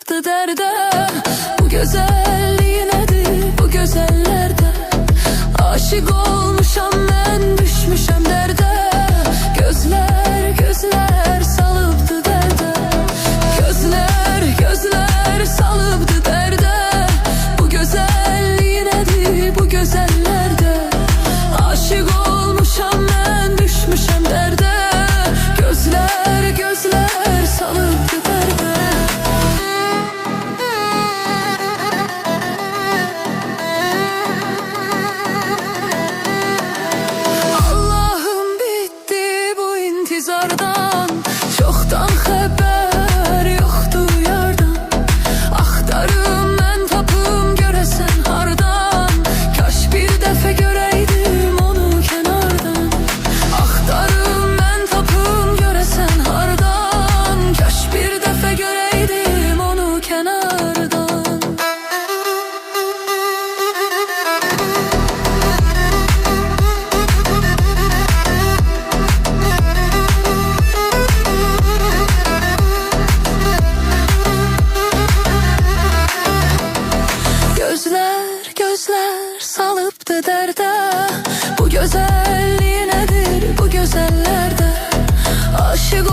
salıptı derde. Bu güzelliği nedir bu gözellerde? Aşık olmuşam ben, düşmüşem derde. Gözler gözler salıptı derde. Gözler gözler salıptı derde. Bu güzelliği nedir bu gözellerde? Aşık olmuşam ben, düşmüşem derde. Gözler gözler salıptı derde. Allah'ım bitti bu intizardan. Çoktan haber yoktu yardan. Axtarım ben tapım göresen hardan. Kaş bir defa göreydim onu kenardan. Axtarım ben tapım göresen hardan. Kaş bir defa göreydim onu kenardan. Gözler gözler salıptı derde. Bu güzelliği nedir bu gözellerde? Aşık